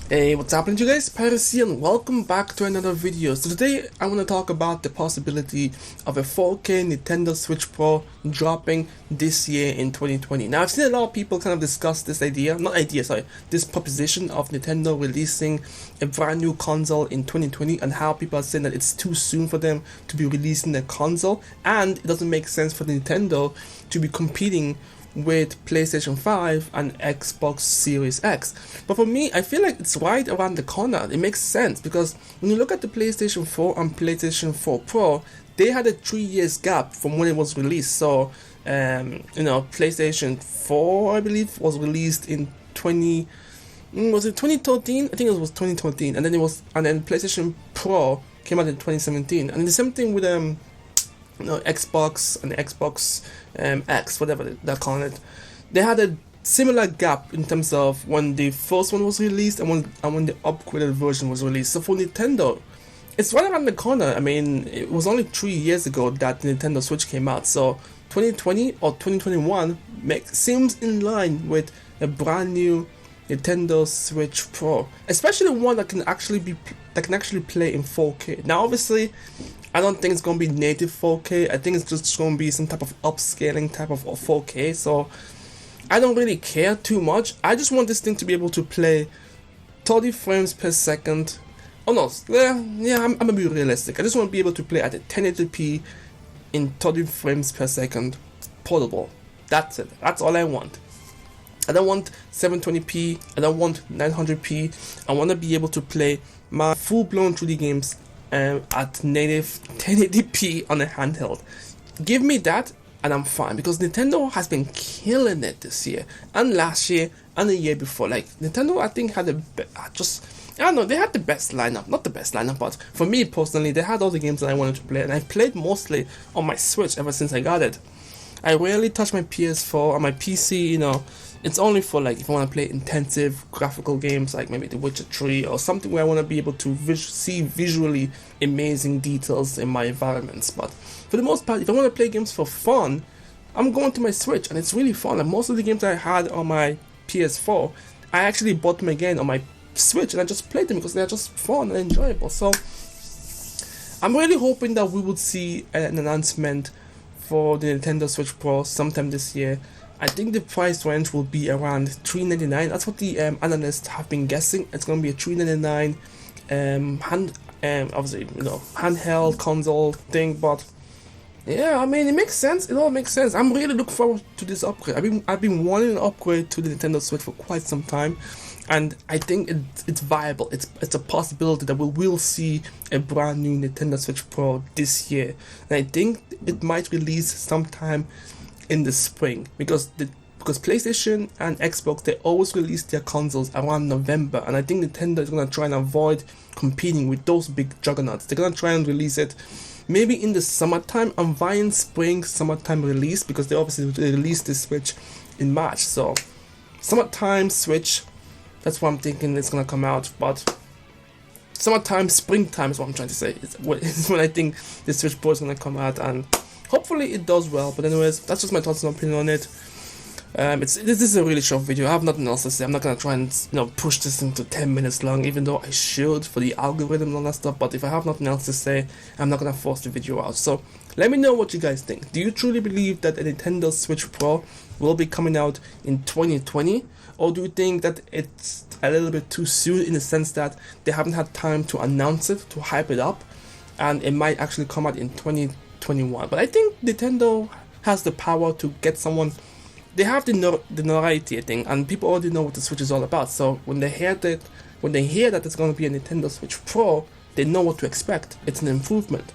Hey, what's happening you guys? Pyros here and welcome back to another video. So today I want to talk about the possibility of a 4K Nintendo Switch Pro dropping this year in 2020. Now I've seen a lot of people kind of discuss this this proposition of Nintendo releasing a brand new console in 2020 and how people are saying that it's too soon for them to be releasing a console and it doesn't make sense for Nintendo to be competing with PlayStation 5 and Xbox Series X. But for me, I feel like it's right around the corner. It makes sense because when you look at the PlayStation 4 and PlayStation 4 Pro, they had a 3 years gap from when it was released. So, PlayStation 4, I believe, was released in 2013? I think it was 2013, and then PlayStation Pro came out in 2017, and the same thing with Xbox and Xbox X, whatever they're calling it. They had a similar gap in terms of when the first one was released and when the upgraded version was released. So for Nintendo, it's right around the corner. I mean, it was only 3 years ago that the Nintendo Switch came out. So 2020 or 2021 seems in line with a brand new Nintendo Switch Pro, especially one that can actually play in 4K. Now, obviously, I don't think it's going to be native 4K. I think it's just going to be some type of upscaling type of 4K. So I don't really care too much. I just want this thing to be able to play 30 frames per second. Oh no, yeah, I'm gonna be realistic. I just want to be able to play at a 1080p in 30 frames per second, portable. That's it. That's all I want. I don't want 720p. I don't want 900p. I want to be able to play my full-blown 3D games at native 1080p on a handheld. Give me that and I'm fine, because Nintendo has been killing it this year and last year and the year before. Like, Nintendo, I think, had they had the best lineup. Not the best lineup, but for me personally, they had all the games that I wanted to play, and I played mostly on my Switch ever since I got it. I rarely touch my PS4 or my PC, it's only for, like, if I want to play intensive graphical games like maybe The Witcher 3 or something where I want to be able to see visually amazing details in my environments. But for the most part, if I want to play games for fun, I'm going to my Switch, and it's really fun. And most of the games I had on my PS4, I actually bought them again on my Switch, and I just played them because they're just fun and enjoyable. So I'm really hoping that we would see an announcement for the Nintendo Switch Pro sometime this year. I think the price range will be around $399. That's what the analysts have been guessing. It's going to be a $399 obviously, handheld console thing. But yeah, I mean, it makes sense. It all makes sense. I'm really looking forward to this upgrade. I've been wanting an upgrade to the Nintendo Switch for quite some time, and I think it's viable. It's a possibility that we will see a brand new Nintendo Switch Pro this year, and I think it might release sometime in the spring, because PlayStation and Xbox, they always release their consoles around November, and I think Nintendo is going to try and avoid competing with those big juggernauts. They're going to try and release it maybe in the summertime. I'm buying summertime release, because they released the Switch in March, so summertime Switch, that's what I'm thinking it's going to come out. But springtime is what I'm trying to say. It's when I think the Switch Pro is going to come out, and hopefully it does well. But anyways, that's just my thoughts and opinion on it. This is a really short video. I have nothing else to say. I'm not gonna try and push this into 10 minutes long, even though I should for the algorithm and all that stuff. But if I have nothing else to say, I'm not gonna force the video out. So let me know what you guys think. Do you truly believe that a Nintendo Switch Pro will be coming out in 2020, or do you think that it's a little bit too soon, in the sense that they haven't had time to announce it, to hype it up, and it might actually come out in 2021? But I think Nintendo has the power to get someone. They have the notoriety, I think, and people already know what the Switch is all about. So when they hear that it's going to be a Nintendo Switch Pro, they know what to expect. It's an improvement.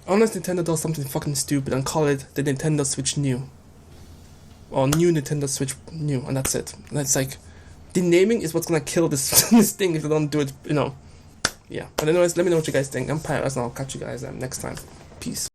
Unless Nintendo does something fucking stupid and call it the Nintendo Switch New, or New Nintendo Switch New, and that's it. And it's like, the naming is what's gonna kill this this thing if they don't do it. Yeah. But anyways, let me know what you guys think. I'm Pyros, and I'll catch you guys next time. Peace.